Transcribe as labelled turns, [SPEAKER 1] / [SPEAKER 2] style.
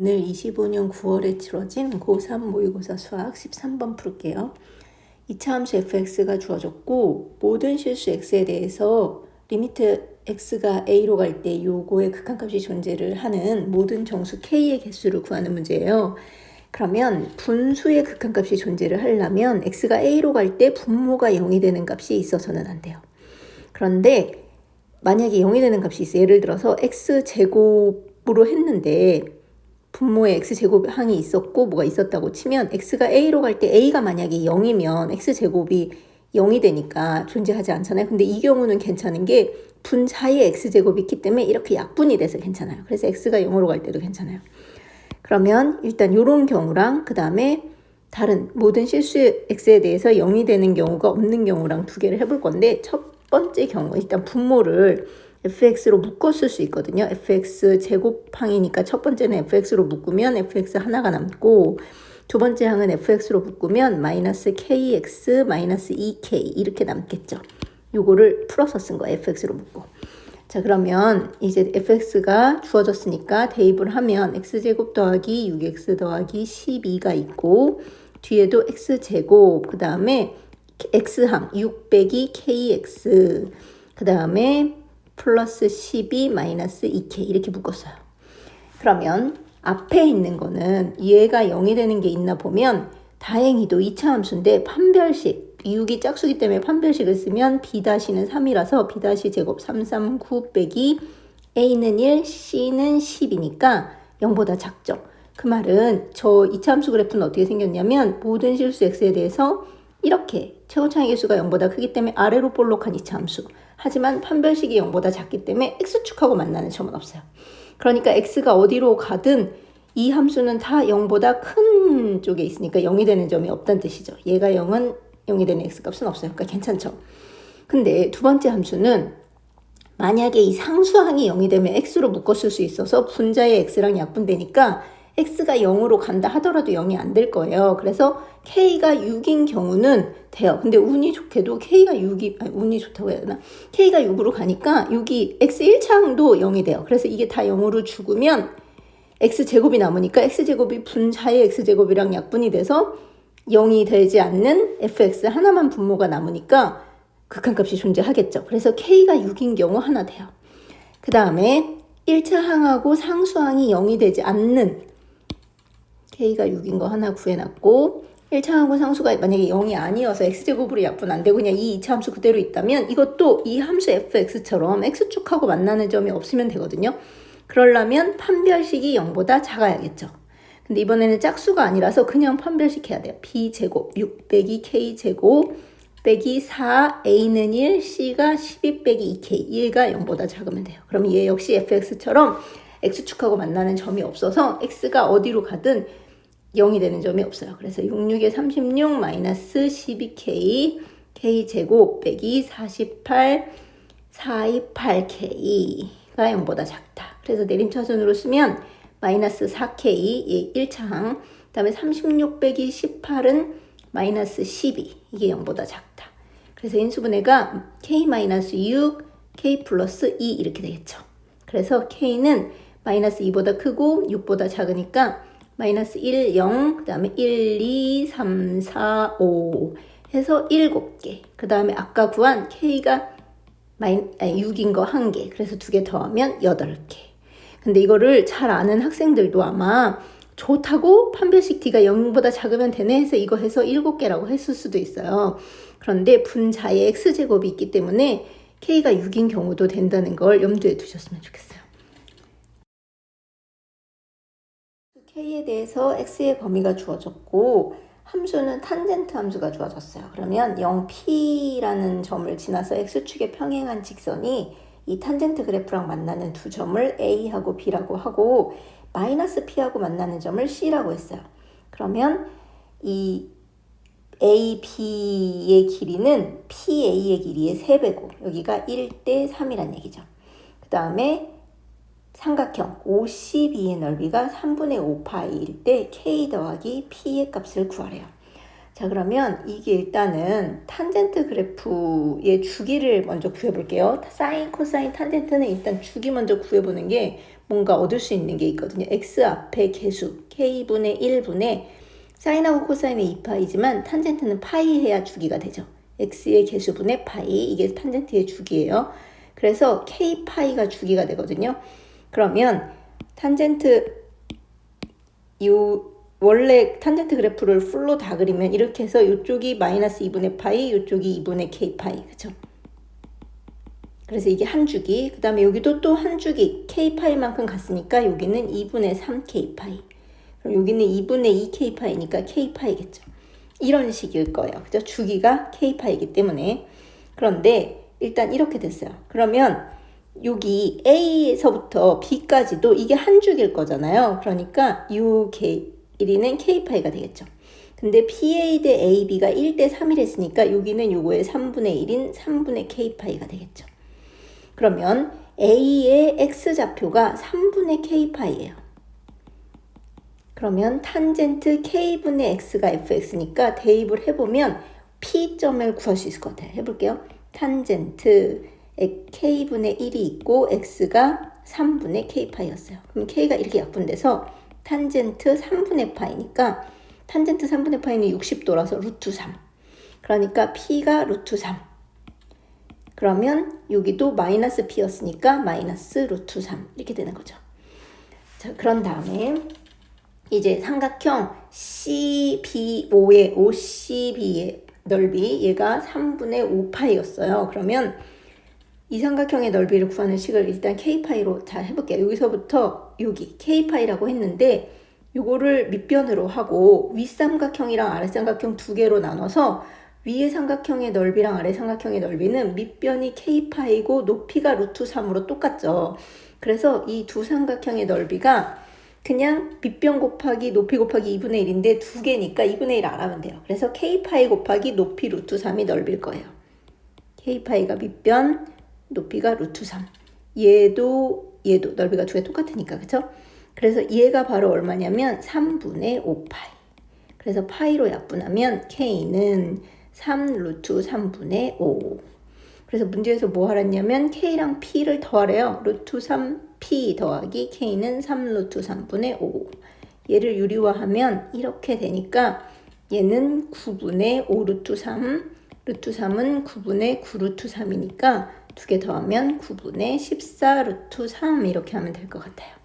[SPEAKER 1] 오늘 25년 9월에 치러진 고3 모의고사 수학 13번 풀게요. 이차함수 fx가 주어졌고 모든 실수 x에 대해서 리미트 x가 a로 갈 때 요거의 극한값이 존재를 하는 모든 정수 k의 개수를 구하는 문제예요. 그러면 분수의 극한값이 존재를 하려면 x가 a로 갈 때 분모가 0이 되는 값이 있어서는 안 돼요. 그런데 만약에 0이 되는 값이 있어요. 예를 들어서 x제곱으로 했는데 분모에 x제곱 항이 있었고 뭐가 있었다고 치면 x가 a로 갈 때 a가 만약에 0이면 x제곱이 0이 되니까 존재하지 않잖아요. 근데 이 경우는 괜찮은 게 분자에 x제곱이 있기 때문에 이렇게 약분이 돼서 괜찮아요. 그래서 x가 0으로 갈 때도 괜찮아요. 그러면 일단 이런 경우랑 그 다음에 다른 모든 실수 x에 대해서 0이 되는 경우가 없는 경우랑 두 개를 해볼 건데 첫 번째 경우 일단 분모를 fx로 묶어 쓸 수 있거든요. fx 제곱항이니까 첫 번째는 fx로 묶으면 fx 하나가 남고 두 번째 항은 fx로 묶으면 마이너스 kx 마이너스 2k 이렇게 남겠죠. 요거를 풀어서 쓴 거예요. fx로 묶고. 자, 그러면 이제 fx가 주어졌으니까 대입을 하면 x제곱 더하기 6x 더하기 12가 있고 뒤에도 x제곱 그 다음에 x항 6 빼기 kx 그 다음에 플러스 12 마이너스 2k 이렇게 묶었어요. 그러면 앞에 있는 거는 얘가 0이 되는 게 있나 보면 다행히도 2차 함수인데 판별식 6이 짝수기 때문에 판별식을 쓰면 b-는 3이라서 b- 제곱 339 빼기 a는 1, c는 10이니까 0보다 작죠. 그 말은 저 2차 함수 그래프는 어떻게 생겼냐면 모든 실수 x에 대해서 이렇게 최고차의 개수가 0보다 크기 때문에 아래로 볼록한 2차 함수. 하지만 판별식이 0보다 작기 때문에 x축하고 만나는 점은 없어요. 그러니까 x가 어디로 가든 이 함수는 다 0보다 큰 쪽에 있으니까 0이 되는 점이 없다는 뜻이죠. 얘가 0은 0이 되는 x값은 없어요. 그러니까 괜찮죠. 근데 두 번째 함수는 만약에 이 상수항이 0이 되면 x로 묶었을 수 있어서 분자의 x랑 약분되니까 x가 0으로 간다 하더라도 0이 안 될 거예요. 그래서 k가 6인 경우는 돼요. 근데 운이 좋게도 k가 6이, 아니, 운이 좋다고 해야 되나? k가 6으로 가니까 여기 x 1차항도 0이 돼요. 그래서 이게 다 0으로 죽으면 x제곱이 남으니까 x제곱이 분자의 x제곱이랑 약분이 돼서 0이 되지 않는 fx 하나만 분모가 남으니까 극한값이 존재하겠죠. 그래서 k가 6인 경우 하나 돼요. 그 다음에 1차 항하고 상수항이 0이 되지 않는 k가 6인 거 하나 구해놨고 1차항하고 상수가 만약에 0이 아니어서 x제곱으로 약분 안 되고 그냥 이 2차 함수 그대로 있다면 이것도 이 함수 fx처럼 x축하고 만나는 점이 없으면 되거든요. 그러려면 판별식이 0보다 작아야겠죠. 근데 이번에는 짝수가 아니라서 그냥 판별식 해야 돼요. b제곱 6 빼기 k제곱 빼기 4 a는 1 c가 12 빼기 2k 얘가 0보다 작으면 돼요. 그럼 얘 역시 fx처럼 x축하고 만나는 점이 없어서 x가 어디로 가든 0이 되는 점이 없어요. 그래서 66에 36 마이너스 12k k제곱 빼기 48 428k가 0보다 작다. 그래서 내림차순으로 쓰면 마이너스 4k 1차항 그 다음에 36 빼기 18은 마이너스 12 이게 0보다 작다. 그래서 인수분해가 k-6 k 플러스 2 이렇게 되겠죠. 그래서 k는 마이너스 2보다 크고 6보다 작으니까 마이너스 1, 0, 그 다음에 1, 2, 3, 4, 5 해서 7개. 그 다음에 아까 구한 k가 6인 거 1개. 그래서 2개 더하면 8개. 근데 이거를 잘 아는 학생들도 아마 좋다고 판별식 t가 0보다 작으면 되네 해서 이거 해서 7개라고 했을 수도 있어요. 그런데 분자에 x제곱이 있기 때문에 k가 6인 경우도 된다는 걸 염두에 두셨으면 좋겠어요. k에 대해서 x의 범위가 주어졌고 함수는 탄젠트 함수가 주어졌어요. 그러면 0p라는 점을 지나서 x축에 평행한 직선이 이 탄젠트 그래프랑 만나는 두 점을 a하고 b라고 하고 마이너스 p하고 만나는 점을 c라고 했어요. 그러면 이 AB의 길이는 PA의 길이의 3배고 여기가 1대 3이란 얘기죠. 그 다음에 삼각형 OCB의 넓이가 3분의 5파이일 때 K 더하기 P의 값을 구하래요. 자, 그러면 이게 일단은 탄젠트 그래프의 주기를 먼저 구해볼게요. 사인, 코사인, 탄젠트는 일단 주기 먼저 구해보는 게 뭔가 얻을 수 있는 게 있거든요. x 앞에 개수 k분의 1분의 사인하고 코사인의 2파이지만 탄젠트는 파이 해야 주기가 되죠. x의 개수분의 파이, 이게 탄젠트의 주기예요. 그래서 k파이가 주기가 되거든요. 그러면 탄젠트 원래 탄젠트 그래프를 풀로 다 그리면 이렇게 해서 이쪽이 마이너스 2분의 파이, 이쪽이 2분의 k파이, 그쵸? 그래서 이게 한 주기, 그 다음에 여기도 또 한 주기 k파이만큼 갔으니까 여기는 2분의 3k파이, 그럼 여기는 2분의 2k파이니까 k파이겠죠. 이런 식일 거예요. 그죠? 주기가 k파이기 때문에. 그런데 일단 이렇게 됐어요. 그러면 여기 A에서부터 B까지도 이게 한 주기일 거잖아요. 그러니까 UK1은 K파이가 되겠죠. 근데 PA 대 AB가 1대 3이 했으니까 여기는 요거의 3분의 1인 3분의 K파이가 되겠죠. 그러면 A의 X좌표가 3분의 K파이예요. 그러면 탄젠트 K분의 X가 fx니까 대입을 해보면 P점을 구할 수 있을 것 같아요. 해볼게요. 탄젠트 K분의 1이 있고 X가 3분의 K파이였어요. 그럼 K가 이렇게 약분돼서 탄젠트 3분의 파이니까 탄젠트 3분의 파이는 60도라서 루트 3. 그러니까 P가 루트 3. 그러면 여기도 마이너스 P였으니까 마이너스 루트 3 이렇게 되는 거죠. 자, 그런 다음에 이제 삼각형 CB5의 OCB의 넓이 얘가 3분의 5파이였어요. 그러면 이 삼각형의 넓이를 구하는 식을 일단 K파이로 잘 해볼게요. 여기서부터 여기 K파이라고 했는데 요거를 밑변으로 하고 윗삼각형이랑 아랫삼각형 두 개로 나눠서 위의 삼각형의 넓이랑 아래 삼각형의 넓이는 밑변이 K파이고 높이가 루트 3으로 똑같죠. 그래서 이 두 삼각형의 넓이가 그냥 밑변 곱하기 높이 곱하기 2분의 1인데 두 개니까 2분의 1 알아면 돼요. 그래서 K파이 곱하기 높이 루트 3이 넓일 거예요. K파이가 밑변, 높이가 루트 3. 얘도 넓이가 두 개 똑같으니까, 그쵸? 그래서 얘가 바로 얼마냐면 3분의 5파이. 그래서 파이로 약분하면 K는 3 루트 3분의 5. 그래서 문제에서 뭐 하랬냐면 K랑 P를 더하래요. 루트 3P 더하기 K는 3 루트 3분의 5. 얘를 유리화하면 이렇게 되니까 얘는 9분의 5 루트 3, 루트 3은 9분의 9 루트 3이니까 두 개 더하면 9분의 14 루트 3 이렇게 하면 될 것 같아요.